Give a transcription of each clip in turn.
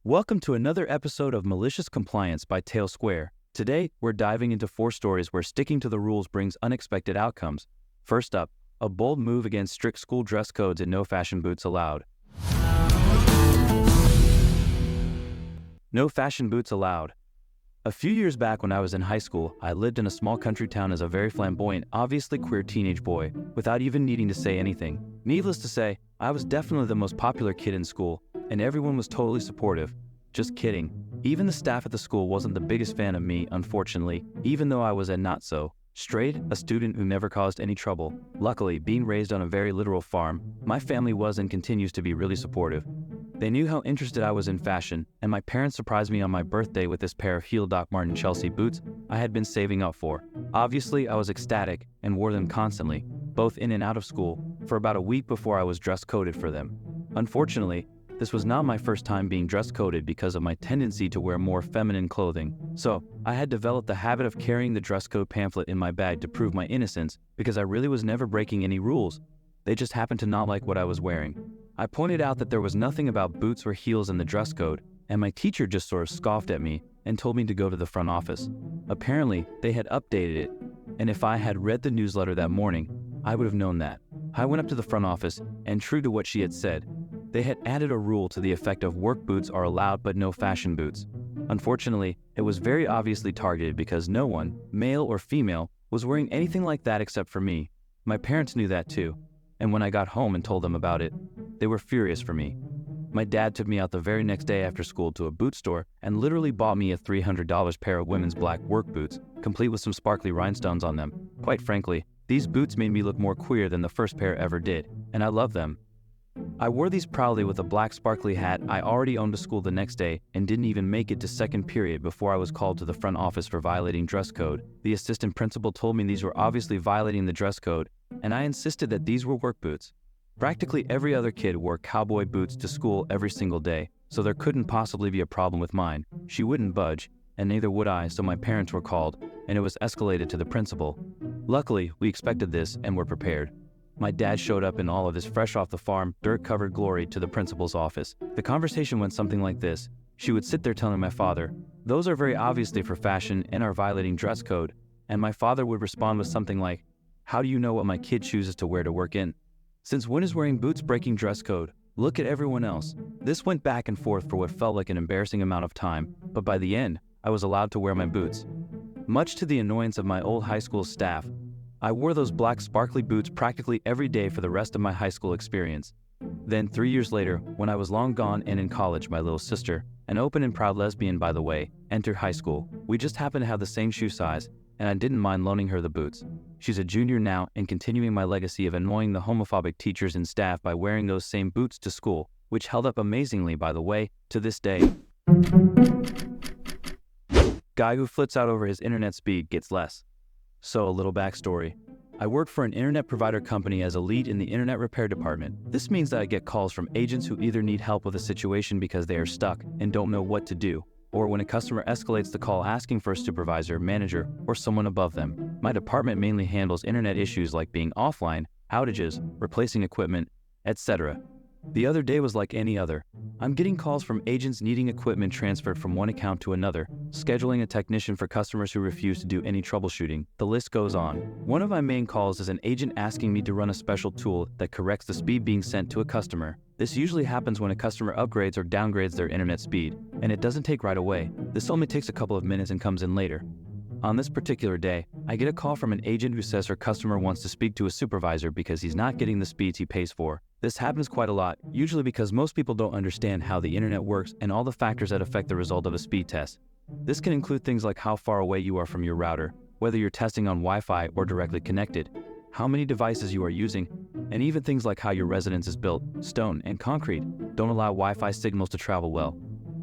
Welcome to another episode of Malicious Compliance by TaleSquare. Today, we're diving into 4 stories where sticking to the rules brings unexpected outcomes. First up, a bold move against strict school dress codes and no fashion boots allowed. No fashion boots allowed. A few years back when I was in high school, I lived in a small country town as a very flamboyant, obviously queer teenage boy, without even needing to say anything. Needless to say, I was definitely the most popular kid in school, and everyone was totally supportive. Just kidding. Even the staff at the school wasn't the biggest fan of me, unfortunately, even though I was a not-so straight, a student who never caused any trouble. Luckily, being raised on a very literal farm, my family was and continues to be really supportive. They knew how interested I was in fashion, and my parents surprised me on my birthday with this pair of heel Doc Marten Chelsea boots I had been saving up for. Obviously, I was ecstatic and wore them constantly, both in and out of school, for about a week before I was dress-coded for them. Unfortunately, this was not my first time being dress-coded because of my tendency to wear more feminine clothing. So, I had developed the habit of carrying the dress code pamphlet in my bag to prove my innocence because I really was never breaking any rules. They just happened to not like what I was wearing. I pointed out that there was nothing about boots or heels in the dress code, and my teacher just sort of scoffed at me and told me to go to the front office. Apparently, they had updated it, and if I had read the newsletter that morning, I would have known that. I went up to the front office, and true to what she had said, they had added a rule to the effect of work boots are allowed but no fashion boots. Unfortunately, it was very obviously targeted because no one, male or female, was wearing anything like that except for me. My parents knew that too, and when I got home and told them about it, they were furious for me. My dad took me out the very next day after school to a boot store and literally bought me a $300 pair of women's black work boots, complete with some sparkly rhinestones on them. Quite frankly, these boots made me look more queer than the first pair ever did, and I love them. I wore these proudly with a black sparkly hat I already owned to school the next day and didn't even make it to second period before I was called to the front office for violating dress code. The assistant principal told me these were obviously violating the dress code, and I insisted that these were work boots. Practically every other kid wore cowboy boots to school every single day, so there couldn't possibly be a problem with mine. She wouldn't budge, and neither would I, so my parents were called, and it was escalated to the principal. Luckily, we expected this and were prepared. My dad showed up in all of his fresh-off-the-farm, dirt-covered glory to the principal's office. The conversation went something like this. She would sit there telling my father, "Those are very obviously for fashion and are violating dress code," and my father would respond with something like, "How do you know what my kid chooses to wear to work in? Since when is wearing boots breaking dress code? Look at everyone else." This went back and forth for what felt like an embarrassing amount of time, but by the end, I was allowed to wear my boots. Much to the annoyance of my old high school staff, I wore those black sparkly boots practically every day for the rest of my high school experience. Then 3 years later, when I was long gone and in college, my little sister, an open and proud lesbian by the way, entered high school. We just happened to have the same shoe size, and I didn't mind loaning her the boots. She's a junior now and continuing my legacy of annoying the homophobic teachers and staff by wearing those same boots to school, which held up amazingly by the way, to this day. Guy who flits out over his internet speed gets less. So, a little backstory. I work for an internet provider company as a lead in the internet repair department. This means that I get calls from agents who either need help with a situation because they are stuck and don't know what to do, or when a customer escalates the call asking for a supervisor, manager, or someone above them. My department mainly handles internet issues like being offline, outages, replacing equipment, etc. The other day was like any other. I'm getting calls from agents needing equipment transferred from one account to another, scheduling a technician for customers who refuse to do any troubleshooting. The list goes on. One of my main calls is an agent asking me to run a special tool that corrects the speed being sent to a customer. This usually happens when a customer upgrades or downgrades their internet speed, and it doesn't take right away. This only takes a couple of minutes and comes in later. On this particular day, I get a call from an agent who says her customer wants to speak to a supervisor because he's not getting the speeds he pays for. This happens quite a lot, usually because most people don't understand how the internet works and all the factors that affect the result of a speed test. This can include things like how far away you are from your router, whether you're testing on Wi-Fi or directly connected, how many devices you are using, and even things like how your residence is built. Stone and concrete don't allow Wi-Fi signals to travel well.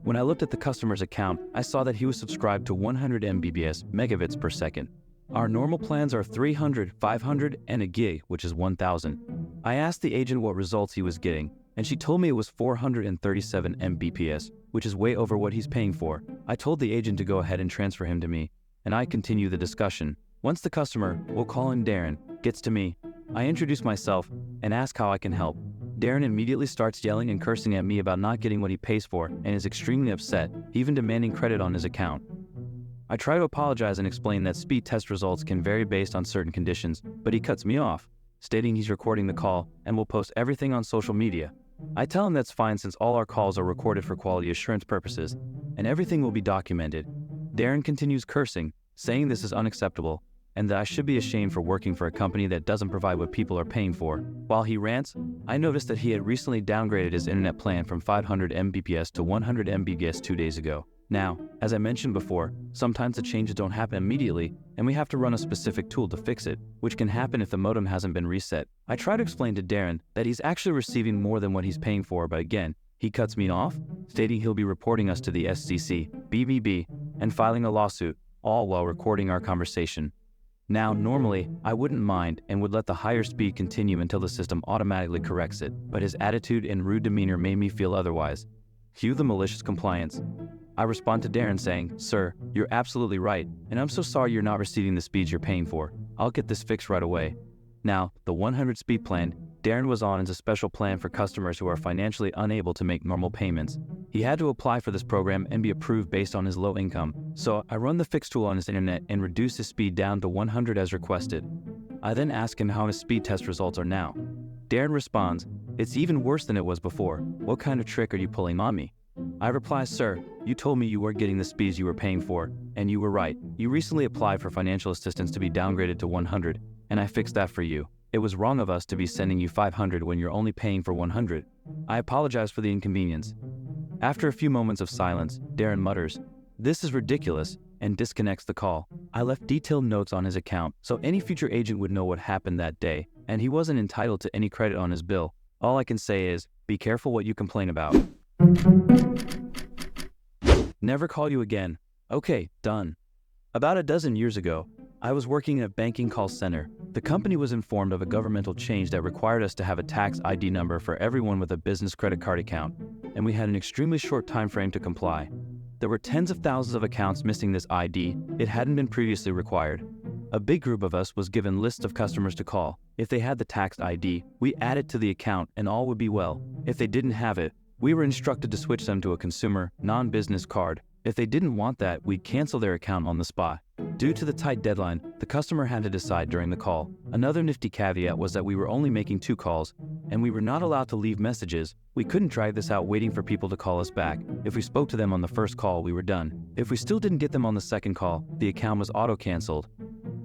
When I looked at the customer's account, I saw that he was subscribed to 100 Mbps, megabits per second. Our normal plans are 300, 500, and a gig, which is 1,000. I asked the agent what results he was getting, and she told me it was 437 Mbps, which is way over what he's paying for. I told the agent to go ahead and transfer him to me, and I continue the discussion. Once the customer, we'll call him Darren, gets to me, I introduce myself and ask how I can help. Darren immediately starts yelling and cursing at me about not getting what he pays for and is extremely upset, even demanding credit on his account. I try to apologize and explain that speed test results can vary based on certain conditions, but he cuts me off, stating he's recording the call and will post everything on social media. I tell him that's fine since all our calls are recorded for quality assurance purposes, and everything will be documented. Darren continues cursing, saying this is unacceptable, and that I should be ashamed for working for a company that doesn't provide what people are paying for. While he rants, I noticed that he had recently downgraded his internet plan from 500 Mbps to 100 Mbps 2 days ago. Now, as I mentioned before, sometimes the changes don't happen immediately, and we have to run a specific tool to fix it, which can happen if the modem hasn't been reset. I try to explain to Darren that he's actually receiving more than what he's paying for, but again, he cuts me off, stating he'll be reporting us to the SCC, BBB, and filing a lawsuit, all while recording our conversation. Now, normally, I wouldn't mind and would let the higher speed continue until the system automatically corrects it, but his attitude and rude demeanor made me feel otherwise. Cue the malicious compliance. I respond to Darren saying, "Sir, you're absolutely right, and I'm so sorry you're not receiving the speeds you're paying for. I'll get this fixed right away." Now, the 100 speed plan Darren was on is a special plan for customers who are financially unable to make normal payments. He had to apply for this program and be approved based on his low income, so I run the fix tool on his internet and reduce his speed down to 100 as requested. I then ask him how his speed test results are now. Darren responds, "It's even worse than it was before. What kind of trick are you pulling on me?" I reply, "Sir, you told me you weren't getting the speeds you were paying for, and you were right. You recently applied for financial assistance to be downgraded to 100, and I fixed that for you. It was wrong of us to be sending you 500 when you're only paying for 100. I apologize for the inconvenience." After a few moments of silence, Darren mutters, "This is ridiculous," and disconnects the call. I left detailed notes on his account, so any future agent would know what happened that day, and he wasn't entitled to any credit on his bill. All I can say is, be careful what you complain about. Never call you again. Okay, done. About a dozen years ago, I was working in a banking call center. The company was informed of a governmental change that required us to have a tax ID number for everyone with a business credit card account, and we had an extremely short time frame to comply. There were tens of thousands of accounts missing this ID. It hadn't been previously required. A big group of us was given lists of customers to call. If they had the tax ID, we add it to the account and all would be well. If they didn't have it, we were instructed to switch them to a consumer, non-business card. If they didn't want that, we'd cancel their account on the spot. Due to the tight deadline, the customer had to decide during the call. Another nifty caveat was that we were only making 2 calls, and we were not allowed to leave messages. We couldn't drag this out waiting for people to call us back. If we spoke to them on the first call, we were done. If we still didn't get them on the second call, the account was auto-canceled.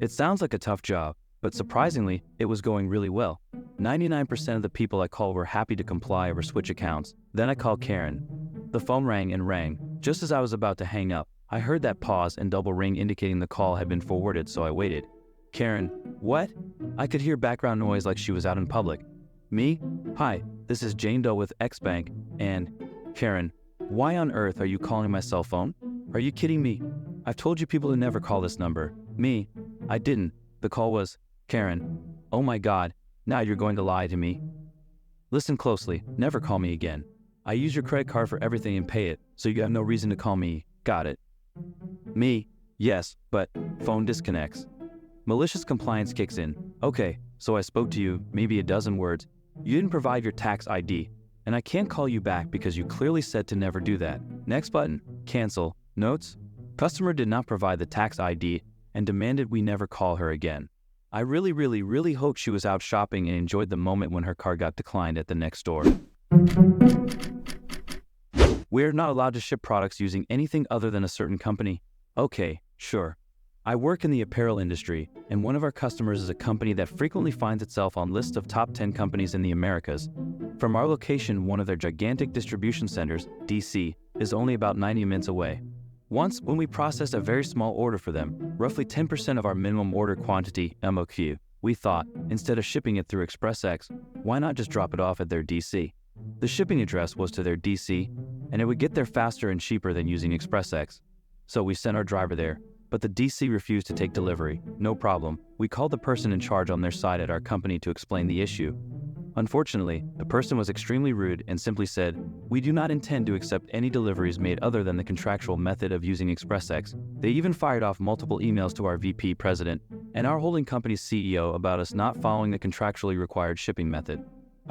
It sounds like a tough job, but surprisingly, it was going really well. 99% of the people I called were happy to comply or switch accounts. Then I called Karen. The phone rang and rang. Just as I was about to hang up, I heard that pause and double ring indicating the call had been forwarded, so I waited. Karen, what? I could hear background noise like she was out in public. Me? Hi, this is Jane Doe with X Bank, and Karen, why on earth are you calling my cell phone? Are you kidding me? I've told you people to never call this number. Me? I didn't. The call was, Karen. Oh my God, now you're going to lie to me. Listen closely, never call me again. I use your credit card for everything and pay it, so you have no reason to call me. Got it? Me? Yes, but phone disconnects. Malicious compliance kicks in. Okay, so I spoke to you, maybe a dozen words. You didn't provide your tax ID, and I can't call you back because you clearly said to never do that. Next button, cancel. Notes? Customer did not provide the tax ID and demanded we never call her again. I really hope she was out shopping and enjoyed the moment when her card got declined at the next store. We're not allowed to ship products using anything other than a certain company. Okay, sure. I work in the apparel industry, and one of our customers is a company that frequently finds itself on lists of top 10 companies in the Americas. From our location, one of their gigantic distribution centers, DC, is only about 90 minutes away. Once, when we processed a very small order for them, roughly 10% of our minimum order quantity, MOQ, we thought, instead of shipping it through ExpressX, why not just drop it off at their DC? The shipping address was to their DC, and it would get there faster and cheaper than using ExpressX. So we sent our driver there, but the DC refused to take delivery. No problem. We called the person in charge on their side at our company to explain the issue. Unfortunately, the person was extremely rude and simply said, "We do not intend to accept any deliveries made other than the contractual method of using ExpressX." They even fired off multiple emails to our VP president and our holding company's CEO about us not following the contractually required shipping method.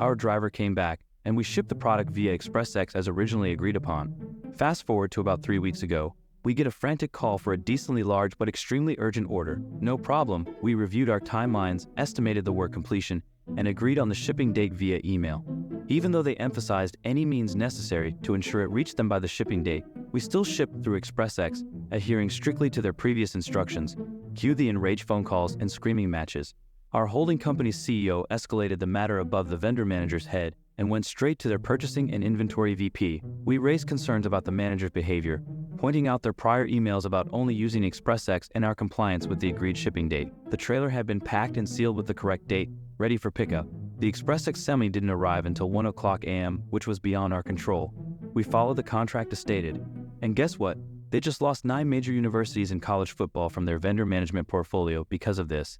Our driver came back, and we shipped the product via ExpressX as originally agreed upon. Fast forward to about 3 weeks ago. We get a frantic call for a decently large but extremely urgent order. No problem, we reviewed our timelines, estimated the work completion, and agreed on the shipping date via email. Even though they emphasized any means necessary to ensure it reached them by the shipping date, we still shipped through ExpressX, adhering strictly to their previous instructions. Cue the enraged phone calls and screaming matches. Our holding company's CEO escalated the matter above the vendor manager's head and went straight to their purchasing and inventory VP. We raised concerns about the manager's behavior, pointing out their prior emails about only using ExpressX and our compliance with the agreed shipping date. The trailer had been packed and sealed with the correct date, ready for pickup. The ExpressX semi didn't arrive until 1:00 a.m., which was beyond our control. We followed the contract as stated. And guess what? They just lost 9 major universities in college football from their vendor management portfolio because of this.